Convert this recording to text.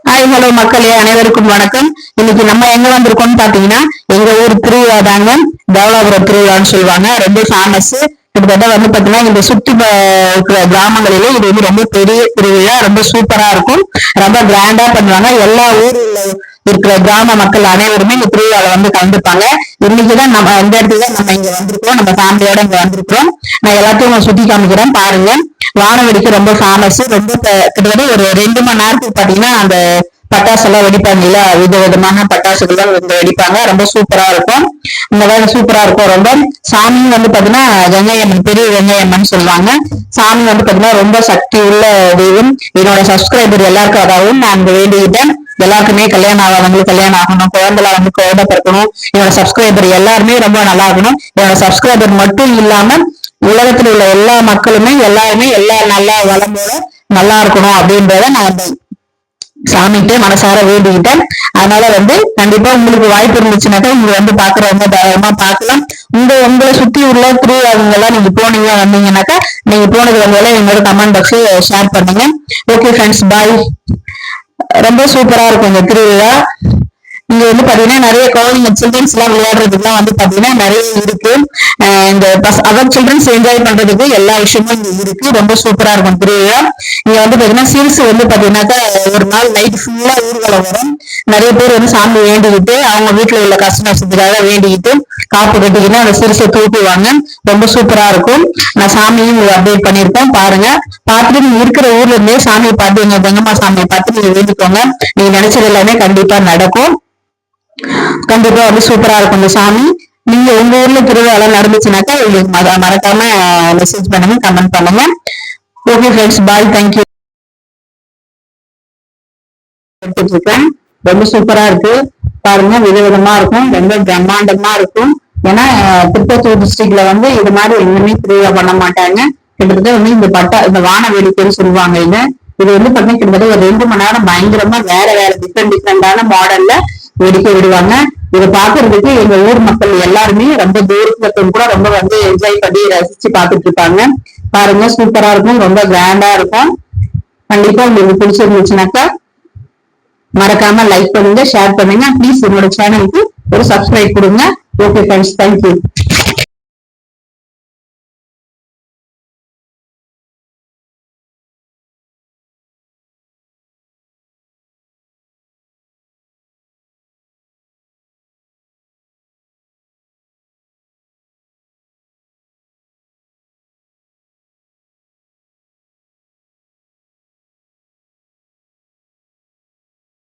Hi hello மக்களே, அனைவருக்கும் வணக்கம். இன்னைக்கு நம்ம எங்க வந்திருக்கோம்னு பாத்தீங்கன்னா எங்க ஊர் திருவிழா தாங்க. தேவலாபுரம் திருவிழான்னு சொல்லுவாங்க. ரொம்ப ஃபேமஸ். கிட்டத்தட்ட வந்து பாத்தீங்கன்னா இந்த சுத்தி இருக்கிற கிராமங்களிலே இது வந்து ரொம்ப பெரிய திருவிழா. ரொம்ப சூப்பரா இருக்கும். ரொம்ப கிராண்டா பண்ணுவாங்க. எல்லா ஊர்ல இருக்கிற கிராம மக்கள் அனைவருமே இந்த திருவிழால வந்து கலந்துப்பாங்க. இன்னைக்குதான் நம்ம இந்த இடத்துல நம்ம இங்க வந்திருக்கோம். நம்ம ஃபேமிலியோட இங்க வந்திருக்கிறோம். நான் எல்லாத்தையும் சுத்தி காமிக்கிறேன் பாருங்க. வானவெடிக்கு ரொம்ப ஃபேமஸ். ரொம்ப கிட்டத்தட்ட ஒரு 2 மணி நேரத்துக்கு பாத்தீங்கன்னா அந்த பட்டாசு எல்லாம் வெடிப்பாங்க இல்ல, விதவிதமான பட்டாசுகள் எல்லாம் வெடிப்பாங்க. ரொம்ப சூப்பரா இருக்கும். இந்த மாதிரி சூப்பரா இருக்கும். ரொம்ப சாமியும் வந்து பாத்தீங்கன்னா வெங்காயம்மன், பெரிய வெங்காயம்மன் சொல்லுவாங்க. சாமி வந்து பாத்தீங்கன்னா ரொம்ப சக்தி உள்ள தெய்வம். என்னோட சப்ஸ்கிரைபர் எல்லாருக்கும் அதாவது நான் வேண்டிக்கிட்டேன். எல்லாருக்குமே கல்யாணம் ஆகாதவங்களுக்கு கல்யாணம் ஆகணும், குழந்தைல வந்து குழந்தை பிறக்கணும். என்னோட சப்ஸ்கிரைபர் எல்லாருமே ரொம்ப நல்லா இருக்கணும். என்னோட சப்ஸ்கிரைபர் மட்டும் இல்லாம உலகத்துல உள்ள எல்லா மக்களுமே எல்லாருமே எல்லா நல்லா வளமோட நல்லா இருக்கணும் அப்படின்றத நான் சாமிகிட்ட மனசார வேண்டிக்கிட்டேன். அதனால வந்து கண்டிப்பா உங்களுக்கு வாய்ப்பு இருந்துச்சுனாக்கா இங்க வந்து பாக்குறவங்க தாராளமா பார்க்கலாம். உங்களை சுத்தி உள்ள திருவிழாவுங்க எல்லாம் நீங்க போனீங்க வந்தீங்கன்னாக்கா நீங்க போனது வந்தால என்னோட கமெண்ட் பாக்ஸ் ஷேர் பண்ணுங்க. ஓகே ஃப்ரெண்ட்ஸ், பாய். ரொம்ப சூப்பரா இருக்கும் இந்த திருவிழா. இங்க வந்து பாத்தீங்கன்னா நிறைய குழந்தைங்க சில்ட்ரன்ஸ் எல்லாம் விளையாடுறதுக்குலாம் வந்து பாத்தீங்கன்னா நிறைய இருக்கு. இந்த அதர் சில்ட்ரன்ஸ் என்ஜாய் பண்றதுக்கு எல்லா விஷயமும் இங்க இருக்கு. ரொம்ப சூப்பரா இருக்கும் திருவிழா. இங்க வந்து பாத்தீங்கன்னா சீல்ஸ் வந்து பாத்தீங்கன்னாக்கா ஒரு நாள் நைட் ஃபுல்லா ஊர்வலம் வரும். நிறைய பேர் வந்து சாமி வேண்டிக்கிட்டு அவங்க வீட்டுல உள்ள கஷ்ட நஷ்டத்துக்காக வேண்டிக்கிட்டு காப்பு கட்டிக்கிட்டு அந்த சிறுசை தூக்குவாங்க. ரொம்ப சூப்பரா இருக்கும். நான் சாமியும் அப்டேட் பண்ணிருக்கேன் பாருங்க. பார்த்துட்டு நீங்க இருக்கிற ஊர்ல இருந்தே சாமியை பார்த்து எங்க கங்கம்மா சாமியை பார்த்து நீங்க வேண்டிக்கோங்க. நீங்க நினைச்சது எல்லாமே கண்டிப்பா நடக்கும். கண்டிப்பா வந்து சூப்பரா இருக்கும் இந்த சாமி. நீங்க உங்க ஊர்ல திருவிழா நடந்துச்சுனாக்கா உங்களுக்கு மறக்காம மெசேஜ் பண்ணுங்க, கமெண்ட் பண்ணுங்க. ஓகே ஃப்ரெண்ட்ஸ், பாய், தேங்க்யூ. இருக்கேன். ரொம்ப சூப்பரா இருக்கு பாருங்க. விதவிதமா இருக்கும். ரொம்ப பிரம்மாண்டமா இருக்கும். ஏன்னா திருப்பத்தூர் டிஸ்ட்ரிக்ட்ல வந்து இது மாதிரி எங்கேயுமே திருவிழா பண்ண மாட்டாங்க. கிட்டத்தட்ட வந்து இந்த வான வேடிக்கைன்னு சொல்லுவாங்க. இது வந்து பாத்தீங்கன்னா கிட்டத்தட்ட ஒரு 2 மணி நேரம் பயங்கரமா வேற வேற டிஃப்ரெண்டான மாடல்ல வேடிக்கை விடுவாங்க. இதை பாக்குறதுக்கு எங்க ஊர் மக்கள் எல்லாருமே ரொம்ப தூரத்துல கூட ரொம்ப வந்து என்ஜாய் பண்ணி ரசிச்சு பாத்துட்டு இருப்பாங்க. பாருங்க, சூப்பரா இருக்கும். ரொம்ப கிராண்டா இருக்கும். கண்டிப்பா உங்களுக்கு பிடிச்சிருந்துச்சுனாக்கா மறக்காம லைக் பண்ணுங்க, ஷேர் பண்ணுங்க. ப்ளீஸ் என்னோட சேனலுக்கு ஒரு சப்ஸ்கிரைப் கொடுங்க. Okay friends, thank you.